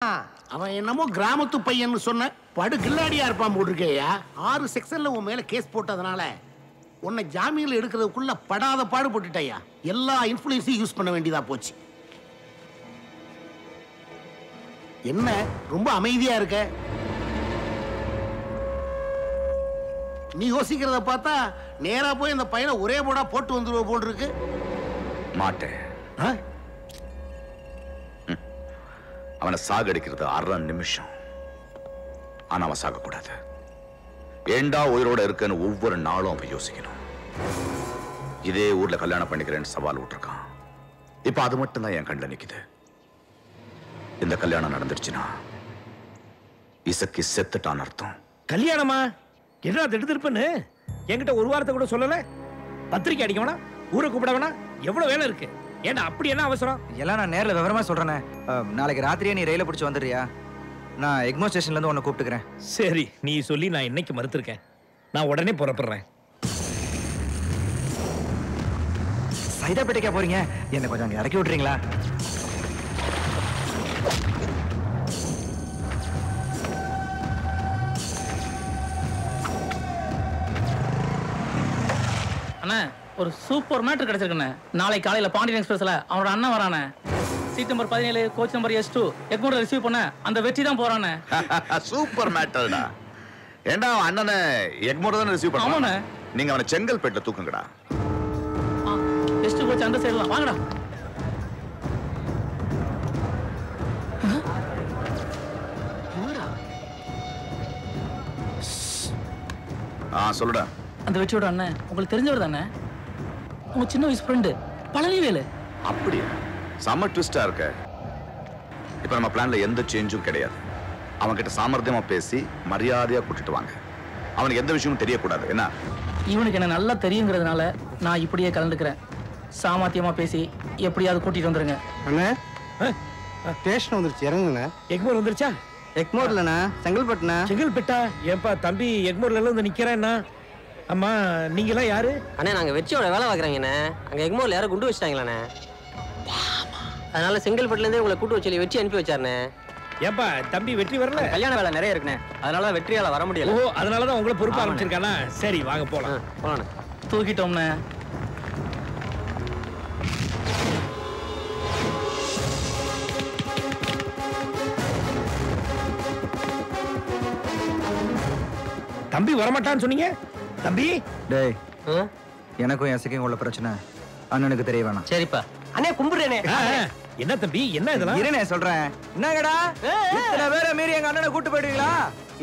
அவன் என்னமோ கிராமத்து பையன் சொன்ன படு கில்லாடியா இருப்பான் போட்டிருக்கேயா. 6 செக்ஷன்ல உன் மேல கேஸ் போட்டதுனால உன்னை ஜாமீன்ல எடுக்கிறதுக்குள்ள படாத பாடு போட்டுட்டயா. எல்லா இன்ஃப்ளூயன்ஸையும் யூஸ் பண்ண வேண்டியதா போச்சு. என்ன ரொம்ப அமைதியா இருக்க? நீ யோசிக்கிறத பார்த்தா நேரா போய் அந்த பையனை ஒரே போடா போட்டு வந்துருவ போல் இருக்கு. மாட்டேன். அவனை சாகடிக்கிறது 1/2 நிமிஷம். ஆனா அவன் சாகக்கூடாது. ஏண்டா உயிரோட இருக்குன்னு ஒவ்வொரு நாளும் அவன் யோசிக்கணும். இதே ஊர்ல கல்யாணம் பண்ணிக்கிறேன்னு சவால் விட்டுருக்கான். இப்ப அது மட்டும் தான் என் கண்ணில் நிக்குது. இந்த கல்யாணம் நடந்துருச்சுன்னா இசக்கி செத்துட்டான் அர்த்தம். கல்யாணமா? என்ன எடுத்திருப்பேன்னு என்கிட்ட ஒரு வாரத்தை கூட சொல்லல. பத்திரிக்கை அடிக்க வேணா, ஊரை கூப்பிட வேணா, எவ்வளவு வேலை இருக்கு. ஏன்னா அப்படி என்ன அவசரம்? எல்லாம் நான் நேரில் விவரமா சொல்றேனே. நாளைக்கு ராத்திரியே நீ ரயில பிடிச்சி வந்துடுறியா? நான் எக்மோ ஸ்டேஷன்ல இருந்து உன்னை கூப்பிட்டுக்கிறேன். சரி, நீ சொல்லி நான் இன்னைக்கு மறுத்திருக்கேன். நான் உடனே புறப்படுறேன். சைதாப்பேட்டைக்கா போறீங்க? என்னை கொஞ்சம் அங்கே இறக்கி விட்டுறீங்களா? அண்ணா ஒரு சூப்பர் மேட்டர் கிடைச்சிருக்குண்ணே. நாளை காலையில பாண்டியன் எக்ஸ்பிரஸ்ல அவனோட அண்ணன் வரானே. Seat number 17 coach number S2 எக்மோட ரிசீவ் பண்ண அந்த வெற்றி தான் போறானே. சூப்பர் மேட்டர்டா. ஏண்டா அண்ணனை எக்மோட தான் ரிசீவ் பண்ணானே. நீங்க அவனை செங்கல்பேட்டை தூக்குங்கடா. S2 கோச் அந்த சைடுல வாங்கடா. சொல்லுடா. அந்த வெற்றியோட அண்ணன் உங்களுக்கு தெரிஞ்சவர் தானே? உங்க சின்ன வயசு ஃப்ரெண்டு பழனிவேலு. அப்படியே செம ட்விஸ்டா இருக்க. இப்ப நம்ம பிளான்ல எந்த சேஞ்சும் கிடையாது. அவன்கிட்ட சாமர்த்தியமா பேசி மரியாதையா கூட்டிட்டு வாங்க. அவனுக்கு எந்த விஷயமும் தெரியக்கூடாது. என்ன இவனுக்கு என்ன நல்லா தெரியுங்கிறதுனால நான் இப்படியே கலந்துக்கிறேன். சாமர்த்தியமா பேசி எப்படியாவது கூட்டிட்டு வந்துருங்க. அண்ணே ஸ்டேஷன் வந்துருச்சு, இறங்குங்க. எக்மோர் வந்துருச்சா? எக்மோர் இல்லைண்ணா, செங்கல்பட்டுண்ணா. செங்கல்பட்டா? ஏன்பா தம்பி எக்மோர்ல எல்லாம் வந்து நிக்கிறேன்னா? அம்மா நீங்க எல்லாம் யாரு? அண்ணே நாங்க வெற்றியோட வேலை பார்க்குறேங்கண்ணே. அங்கே எக்மோர்ல யாரும் குண்டு வச்சிட்டாங்களாண்ணே. அதனால செங்கல்பட்டுல இருந்தே உங்களை கூட்டு வச்சு வெற்றி அனுப்பி வச்சாருண்ணே. ஏன்பா தம்பி வெற்றி வரல? கல்யாண வேலை நிறைய இருக்குண்ணே, அதனால வெற்றியால வர முடியல. ஓ, அதனாலதான் உங்களை பொறுப்பு ஆரம்பிச்சிருக்கானா? சரி வாங்க போலாம். போலாண்ணே. தூக்கிட்டோம்ண்ணே. தம்பி வரமாட்டான்னு சொன்னீங்க. தம்பி டேய், எனக்கும் எசைக்கும் உள்ள பிரச்சனை அண்ணனுக்கு தெரிய வேணாம். சரிப்பா அண்ணே கும்பிடுறேனே. என்ன தம்பி என்ன இதெல்லாம்? இருனே சொல்றேன். என்னங்கடா இத்தனை பேரை மீறி எங்க அண்ணனை கூட்டு போயிடுவீங்களா?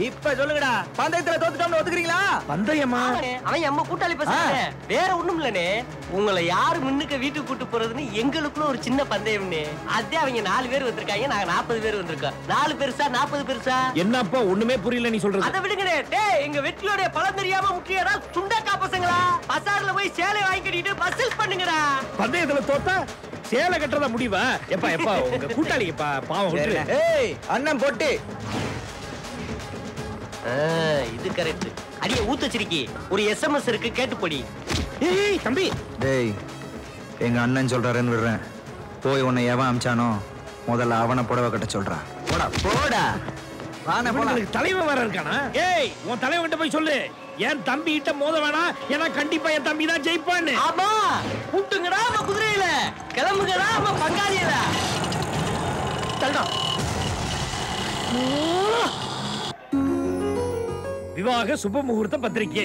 இப்ப சொல்லுங்கடா, பந்தயத்துல தோத்துட்டோம்னு ஒத்துக்கிறீங்களா? பந்தயமா? அவன் அம்மா கூட்டாளி பேசுறானே, வேற ஒண்ணும் இல்லனே. உங்களை யாரு முன்னுக்கு வீட்டுக்கு கூட்டு போறதுன்னு எங்களுக்குள்ள ஒரு சின்ன பந்தயம்னே. அதே அவங்க 4 பேர் வந்திருக்காங்க, நாங்க 40 பேர் வந்திருக்கோம். 4 பெருசா 40 பெருசா? என்னப்பா ஒண்ணுமே புரியல நீ சொல்றது. அத விடுங்கடே. டேய் எங்க வெற்றியோட பலம் தெரியாம முட்டியடா சுண்டக்கா பசங்களா. பசார்ல போய் சேலை வாங்கி கட்டிட்டு பஸ்ஸில் பண்ணுங்கடா. பந்தயத்துல தோத்தா சேலை கட்டறதா முடிவா? எப்பா எப்பா உங்க கூட்டாளிப்பா பாவம் விட்டுரு. ஏய் அண்ணன் போட்டு. இது கரெக்ட். அடியே ஊத்தச்சிரிக்கி ஒரு SMS இருக்கு, கேட்டு போடி. ஏய் தம்பி. டேய் எங்க அண்ணன் சொல்றாருன்னு விடுறேன். போய் உன்னை எவன் அமிச்சானோ முதல்ல அவனை புடவை கட்ட சொல்றான். போடா போடா. வானே போலாம். தலைவன் வேற இருக்கானா? ஏய் உன் தலைவன் கிட்ட போய் சொல்லு, என் தம்பி கிட்ட மோத வேணாம், ஏன்னா கண்டிப்பா என் தம்பி தான் ஜெயிப்பான்னு. ஆமா கூட்டுங்கடா நம்ம குதிரையில, கிளம்புங்கடா நம்ம பங்காளியில. தள்ளுடா. விவாக சுப முகூர்த்த பத்திரிகை.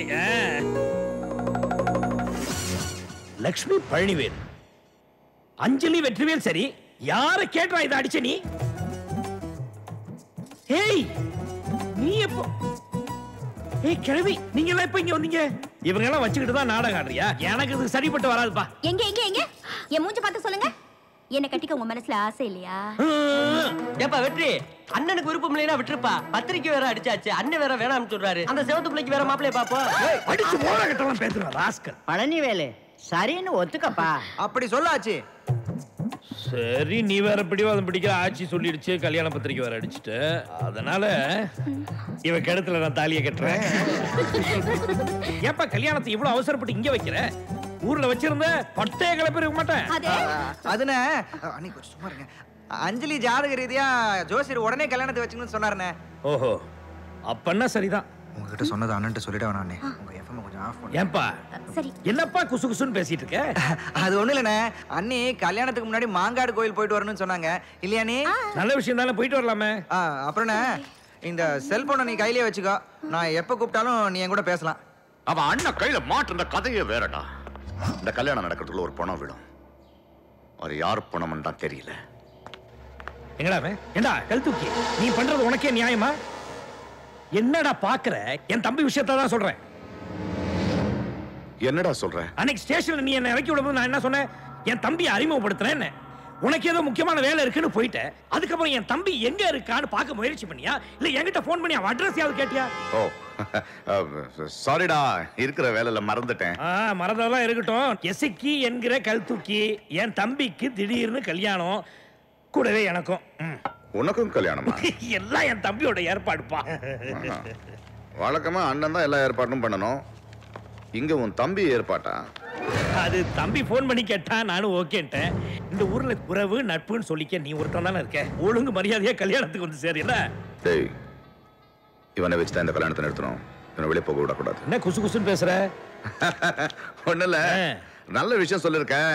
லக்ஷ்மி பழனிவேல், அஞ்சலி வெற்றிவேல். சரி, யார கேட்டா இதை அடிச்ச நீ? ஏய் நீ எப்போ? ஏய் கிழவி, நீங்க எல்லாம் இப்ப இங்க வந்தீங்க? இவங்க எல்லாம் வச்சுக்கிட்டு தான் நாடகம் ஆடுறியா? எனக்கு இது சரிப்பட்டு வராதுப்பா. எங்க எங்க எங்க என் மூஞ்ச பார்த்து சொல்லுங்க. என்ன கட்டிக்க உங்க மனசுல ஆசை இல்லையா? ஏப்பா வெற்றி, அண்ணனுக்கு விருப்பம் இல்லைன்னா விட்டுருப்பா. பத்திரிக்கை வேற அடிச்சாச்சு, அண்ணன் வேற வேணாம்னு சொல்றாரு. அந்த செவத்து பிள்ளைக்கு வேற மாப்பிளைய பாப்போம். அடிச்சு மோர கட்டலாம் பேசுறா ராஸ்கல். பழனிவேலு சரின்னு ஒத்துக்கப்பா. அப்படி சொல்லாச்சு. சரி, நீ வேற பிடிவாதம் பிடிக்கிற. ஆட்சி சொல்லிடுச்சு, கல்யாண பத்திரிக்கை வேற அடிச்சுட்டு, அதனால இவ கிடத்துல நான் தாலியை கட்டுறேன். ஏப்பா கல்யாணத்தை இவ்வளவு அவசரப்பட்டு இங்க வைக்கிற? ஊர்ல வச்சிருந்த பட்டைய கிளப்பி இருக்க மாட்டேன். அதுனே அன்னைக்கு சும்மா இருங்க. அஞ்சலி ஜாதக ரீதியா ஜோசியர் உடனே கல்யாணத்தை வச்சுக்கணும்னு சொன்னாருண்ணே. ஓஹோ, அப்பன்னா சரிதான். உங்ககிட்ட சொன்னது அண்ணன்ட்ட சொல்லிட வேணாண்ணே. உங்க எஃப்எம் கொஞ்சம் ஆஃப் பண்ணு. ஏன்பா சரி. என்னப்பா குசு குசுன்னு பேசிட்டு இருக்க? அது ஒண்ணு இல்லண்ணே, அண்ணி கல்யாணத்துக்கு முன்னாடி மாங்காடு கோயில் போயிட்டு வரணும்னு சொன்னாங்க இல்லையா நீ? நல்ல விஷயம் தானே, போயிட்டு வரலாமே. அப்புறம்ண்ணே இந்த செல்போனை நீ கையிலே வச்சுக்கோ, நான் எப்ப கூப்பிட்டாலும் நீ என் கூட பேசலாம். அவன் அண்ணன் கையில மாட்டுற கதையே வேறடா. இந்த கல்யாணம் நடக்கிறதுக்குள்ள ஒரு பணம் விடும். ஒரு யார் பணம்னு தான் தெரியல. எங்கடா ஏண்டா கல் தூக்கி நீ பண்றது உனக்கே நியாயமா? என்னடா பாக்குற? என் தம்பி விஷயத்தை தான் சொல்றேன். என்னடா சொல்ற? அன்னைக்கு ஸ்டேஷன்ல நீ என்ன இறக்கி விடும்போது நான் என்ன சொன்னேன்? என் தம்பி அறிமுகப்படுத்துறேன். உனக்கு ஏதோ முக்கியமான வேலை இருக்குன்னு போயிட்ட. அதுக்கப்புறம் என் தம்பி எங்க இருக்கான்னு பார்க்க முயற்சி பண்ணியா, இல்ல என்கிட்ட போன் பண்ணி அவன் அட்ரஸ் யாவது கேட்டியா? ஓ சாரிடா, இருக்கிற வேலையில மறந்துட்டேன். மறந்ததெல்லாம் இருக்கட்டும். எசக்கி என்கிற கல் தூக்கி என் தம்பிக்கு திடீர்னு கல்யாணம், கூடவே எனக்கும். உனக்கும் கல்யாணமா? எல்லாம் என் தம்பியோட ஏற்பாடுப்பா. வழக்கமா அண்ணன் தான் எல்லா ஏற்பாடும் பண்ணணும். இங்க உன் தம்பி ஏற்பாட்டா? அது தம்பி போன் பண்ணி கேட்டா நானும் ஓகேன்ட்டேன். இந்த ஊர்ல உறவு நட்புன்னு சொல்லிக்க நீ ஒருத்தன் தானே இருக்க. ஒழுங்கு மரியாதையா கல்யாணத்துக்கு வந்து சரியில்ல. டேய், இவனை வச்சுதான் இந்த கல்யாணத்தை நிறுத்தணும். இவனை வெளியே போக விடக்கூடாது. என்ன குசு குசுன்னு பேசுற? ஒண்ணு இல்ல, நல்ல விஷயம் சொல்லிருக்கேன்.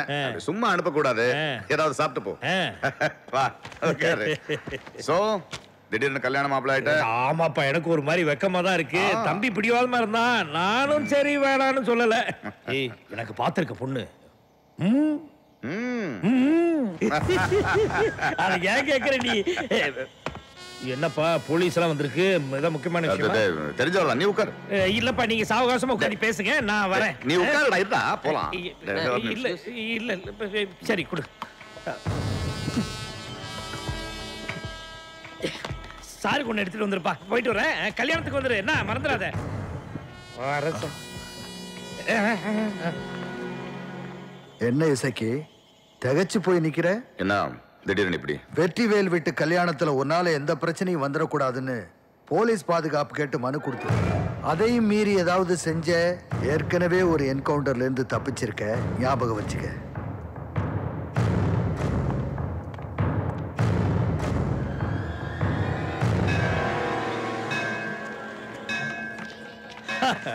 சும்மா அனுப்ப கூடாது. ஏதாவது சாப்பிட்டு போ. வா உட்காரு. சோ திடீர்னு கல்யாணம் மாப்பிள்ள ஆயிட்ட? ஆமாப்பா, எனக்கு ஒரு மாதிரி வெக்கமா தான் இருக்கு. தம்பி பிடிவாதமா இருந்தான், நானும் சரி வேணான்னு சொல்லல. ஏய், எனக்கு பாத்திருக்க பொண்ணு. அத ஏன் கேக்குற நீ? என்னப்பா போலீஸ் எல்லாம் வந்திருக்கு, ஏதாவது முக்கியமான விஷயம்? தெரிஞ்சவரா? நீ உட்காரு. இல்லப்பா, நீங்க சாவகாசமா உட்காந்து பேசுங்க, நான் வரேன். நீ உட்காருடா, இருந்தா போலாம். இல்ல இல்ல சரி கொடு. சாரி கொண்டு எடுத்துட்டு வந்துருப்பா. போயிட்டு வரேன். கல்யாணத்துக்கு வந்துரு, என்ன மறந்துடாத. என்ன இசக்கி திகச்சு போய் நிக்கிற? என்ன திடீர்னு இப்படி? வெற்றிவேல் வீட்டு கல்யாணத்துல உன்னால எந்த பிரச்சனையும் வந்துடக்கூடாதுன்னு போலீஸ் பாதுகாப்பு கேட்டு மனு கொடுத்து, அதையும் மீறி ஏதாவது செஞ்ச ஏற்கனவே ஒரு என்கவுண்டர்ல இருந்து தப்பிச்சிருக்க, ஞாபகம் வச்சுக்க.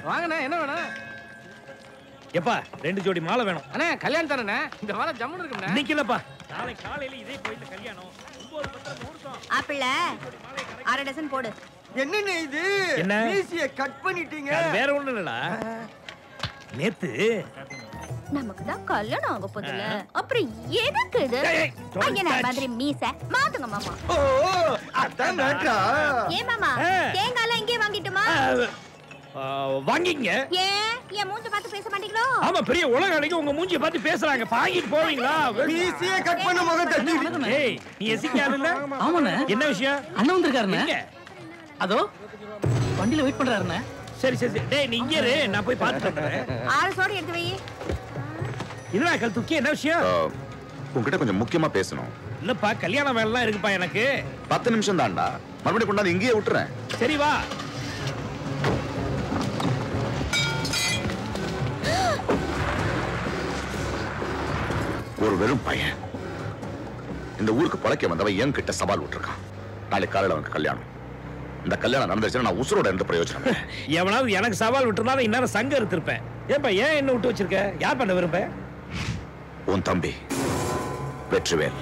வாங்கண்ணே, என்ன வேணும்? எப்பா 2 ஜோடி மாலை வேணும். அண்ணே கல்யாணம் தானே, இந்த மாலை ஜம்முன்னு இருக்குண்ணே. இன்னைக்கு இல்லப்பா, நாளை காலையில இதே கோயில்ல கல்யாணம். 9 முகூர்த்தம். ஆப்பிள 1/2 டஜன் போடு. என்னண்ணே இது? என்ன மீசிய கட் பண்ணிட்டீங்க? அது வேற ஒண்ணு இல்லடா. நேத்து நமக்கு தான் கல்யாணம் ஆக போகுதுல, அப்புறம் எதுக்கு இது? ஐயனா மாதிரி மீச மாத்துங்க மாமா. ஓ அதான் மேட்டரா? ஏ மாமா, தேங்காய்லாம் இங்கே வாங்கிட்டுமா? வாங்கிங்க. ஏன் என் மூஞ்சி பார்த்து பேச மாட்டீங்களோ? ஆமா, பெரிய உலக அழகி உங்க மூஞ்சிய பார்த்து பேசுறாங்க. வாங்கிட்டு போவீங்களா? மீசிய கட் பண்ண முகம் தட்டி. ஏய், நீ எசிக்காது இல்ல? ஆமாண்ணே. என்ன விஷயம்? அண்ணன் வந்திருக்காருண்ணே. அதோ வண்டியில வெயிட் பண்றாருண்ணே. சரி சரி, டேய் நீ இங்க இரு, நான் போய் பார்த்துட்டு வரேன். 6 சோடு எடுத்து வை. இல்லடா கல் தூக்கி, என்ன விஷயம்? உன்கிட்ட கொஞ்சம் முக்கியமா பேசணும். இல்லப்பா, கல்யாண வேலைலாம் இருக்குப்பா எனக்கு. 10 நிமிஷம் தான்டா, மறுபடியும் கொண்டாந்து இங்கேயே விட்டுறேன். சரி வா. ஒரு வெறும் பையன் இந்த ஊருக்கு பழக்க வந்தவன் என் கிட்ட சவால் விட்டுருக்கான். நாளைக்கு காலையில் அவனுக்கு கல்யாணம். இந்த கல்யாணம் நடந்துச்சுன்னா நான் உசுரோட எந்த பிரயோஜனம்? எவனாவது எனக்கு சவால் விட்டுருந்தாலும் இந்நேரம் சங்கம் எடுத்திருப்பேன். ஏன்பா ஏன் என்ன விட்டு வச்சிருக்க? யார் பண்ண விரும்ப? உன் தம்பி வெற்றிவேல்.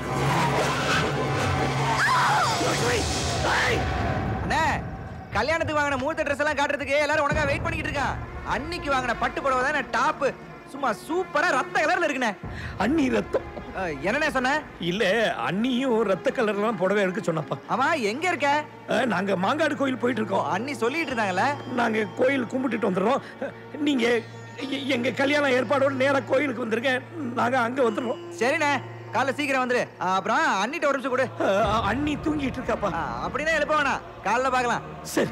அண்ணே, கல்யாணத்துக்கு வாங்கின மூர்த்த ட்ரெஸ் எல்லாம் காட்டுறதுக்கு எல்லாரும் உனக்கா வெயிட் பண்ணிட்டு இருக்கான். அன்னைக்கு வாங்கின பட்டு புடவை தானே டாப், சும்மா சூப்பரா ரத்த கலர்ல இருக்குண்ணே. அண்ணி ரத்தம்? என்னண்ணே சொன்ன? இல்ல, அண்ணியும் ரத்த கலர்லாம் புடவை எடுக்க சொன்னப்பா. ஆமா, எங்க இருக்க? நாங்க மாங்காடு கோயில் போயிட்டு இருக்கோம். அண்ணி சொல்லிட்டு இருந்தாங்கல்ல. நாங்க கோயில் கும்பிட்டுட்டு வந்துடுறோம். நீங்க எங்க கல்யாணம் ஏற்பாடோட நேரா கோயிலுக்கு வந்துருங்க, நாங்க அங்க வந்துடுறோம். சரிண்ணே, காலைல சீக்கிரம் வந்துரு. அப்புறம் அண்ணிட்ட ஒரு நிமிஷம் கொடு. அண்ணி தூங்கிட்டு இருக்காப்பா. அப்படின்னா எழுப்ப வேணாம், காலைல பார்க்கலாம். சரி.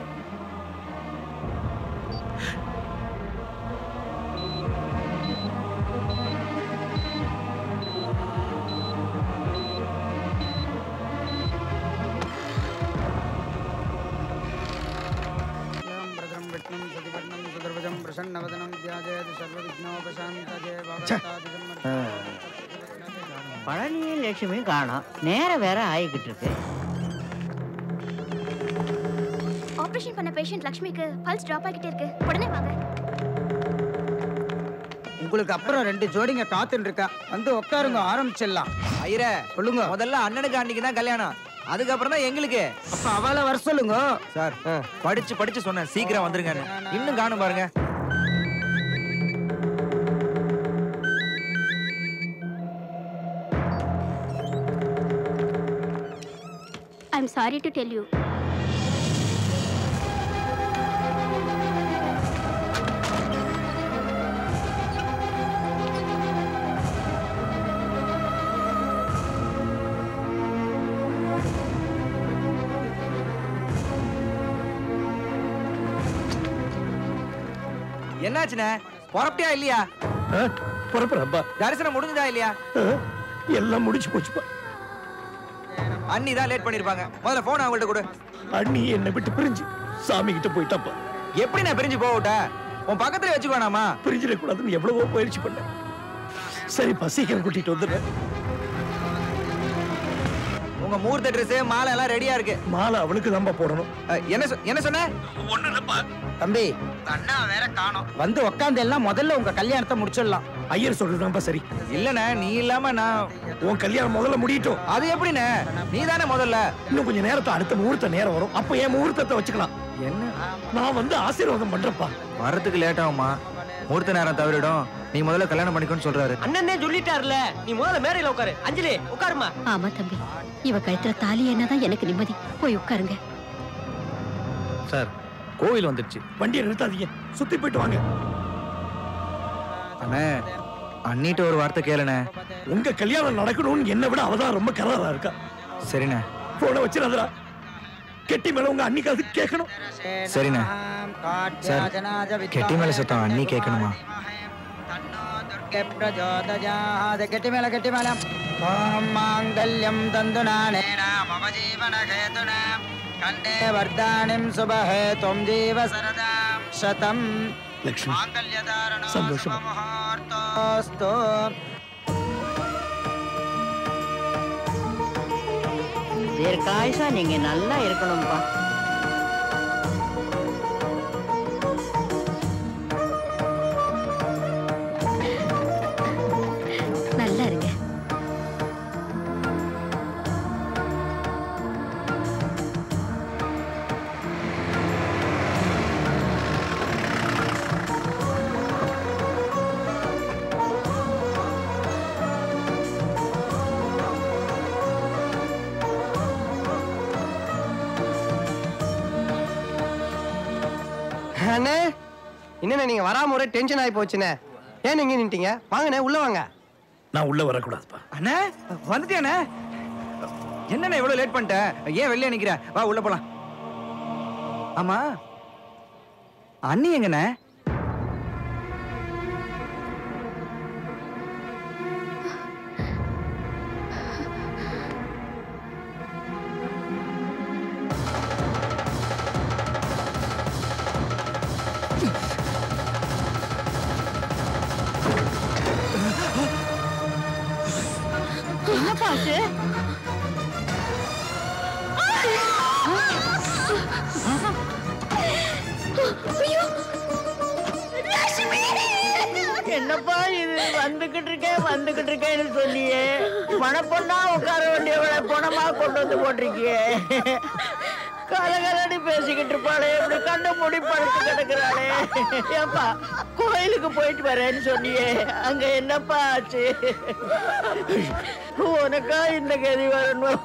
பழனியும் லட்சுமியும் காணோம். நேரம் வேற ஆகிக்கிட்டு இருக்கு. ஆபரேஷன் பண்ண பேஷண்ட் லக்ஷ்மிக்கு பல்ஸ் டிராப் ஆகிட்டே இருக்கு. உடனே வாங்க. உங்களுக்கு அப்புறம் 2 ஜோடிங்க காத்துட்டு இருக்கா. வந்து உட்காருங்க, ஆரம்பிச்சிடலாம். ஐயரே சொல்லுங்க. முதல்ல அண்ணனுக்கு அன்னைக்கு தான் கல்யாணம், அதுக்கப்புறம் தான் எங்களுக்கு. அப்ப அவளை வர சொல்லுங்க. சார் படிச்சு சொன்னேன் சீக்கிரம் வந்துருங்க. இன்னும் காணும் பாருங்க. I'm sorry to tell you. என்னாச்சுண்ணே, புறப்பட்டியா இல்லையா? புறப்புறப்பா. தரிசனம் முடிஞ்சதா இல்லையா? எல்லாம் முடிச்சு போச்சுப்பா. அண்ணி தான் லேட் பண்ணிருப்பாங்க. முதல்ல போன் அவங்கள்ட்ட கொடு. அண்ணி என்னை விட்டு பிரிஞ்சு சாமி கிட்ட போயிட்டாப்பா. எப்படி நான் பிரிஞ்சு போகட்ட? உன் பக்கத்துல வச்சுக்கோனாமா? பிரிஞ்சிடக்கூடாதுன்னு எவ்வளவோ பயிற்சி பண்ணேன். சரிப்பா, சீக்கிரம் கூட்டிட்டு வந்துடுறேன். உங்க முகூர்த்த ட்ரெஸ் மாலை எல்லாம் ரெடியா இருக்கு. மாலை அவளுக்கு தான்ப்பா போடணும். என்ன சொன்ன? ஒண்ணு இல்லப்பா. தம்பி, அண்ணா வேற காணோம். வந்து உட்காந்து எல்லாம் முதல்ல உங்க கல்யாணத்தை முடிச்சிடலாம். ஐயர் சொல்றதுதான்ப்பா சரி. இல்லண்ணே, நீ இல்லாம நான். உன் கல்யாணம் முதல்ல முடியட்டும். அது எப்படிண்ணே? நீ தானே முதல்ல. இன்னும் கொஞ்சம் நேரத்தை அடுத்த முகூர்த்த நேரம் வரும். அப்ப என் முகூர்த்தத்தை வச்சுக்கலாம். என்ன? நான் வந்து ஆசீர்வாதம் பண்றப்பா. வரதுக்கு லேட் ஆகுமா? முகூர்த்த நேரம் தவறிடும். நீ முதல்ல கல்யாணம் பண்ணிக்கோன்னு சொல்றாரு. அண்ணனே சொல்லிட்டாருல, நீ முதல்ல மேடையில உட்காரு. அஞ்சலி உட்காருமா. ஆமா தம்பி, இவ கழுத்துல தாலி என்னதான் எனக்கு நிம்மதி. போய் உட்காருங்க. சார், கோவில் வந்துடுச்சு. வண்டியை நிறுத்தாதீங்க, சுத்தி போயிட்டு வாங்க. அண்ணே, அண்ணிட்ட ஒரு வார்த்தை கேளுண்ணே. உங்க கல்யாணம் நடக்கணும்னு என்னை விட அவதான் ரொம்ப கராரா இருக்கா. சரிண்ணே. போன வச்சிடாதடா. கெட்டி மேல உங்க அன்னிக்கு அது கேட்கணும். சரிண்ணே. சார், கெட்டி மேல சத்தம் அண்ணி கேட்கணுமா? கெட்டி மேல கெட்டி மேல. ஓம் மாங்கல்யம் தந்துநானேன மம ஜீவன ஹேதுன கண்டே வர்தானிம் சுபஹே துவம் ஜீவ சரதாம் சதம். லக்ஷ்மி, மாங்கல்யதாரணோ சந்தோஷமா. சுபமுகூர்த்தோஸ்து. தீர்க்காயுசா நீங்க நல்லா இருக்கணும்பா. நல்லா இருங்க. அண்ணே, என்னண்ணே நீங்க வராம ஒரே டென்ஷன் ஆகி போச்சுண்ணே. ஏன் நீங்க நின்ட்டீங்க? வாங்கண்ணே, உள்ள வாங்க. நான் உள்ள வரக்கூடாதுப்பா. அண்ணே, வந்துட்டியாண்ணே? என்னண்ணே இவ்வளவு லேட் பண்ணிட்ட? ஏன் வெளியே நிக்கிற? வா உள்ள போலாம். ஆமா, அண்ணி எங்கண்ணே? என்ன பாட்டு? என்னப்பா இது? வந்துகிட்டு இருக்கேன்னு சொல்லியே மனப்பொண்ணா உட்கார வேண்டியவளை பணமா கொண்டு வந்து போட்டிருக்கியே. கலகலன்னு பேசிக்கிட்டு இருப்பாளே, இப்படி கண்ணு மூடி படுத்து கிடக்குறாளே. ஏப்பா, கோயிலுக்கு போயிட்டு வரேன்னு சொன்னியே, அங்க என்னப்பா ஆச்சு? உனக்கா இந்த கதி வரணும்?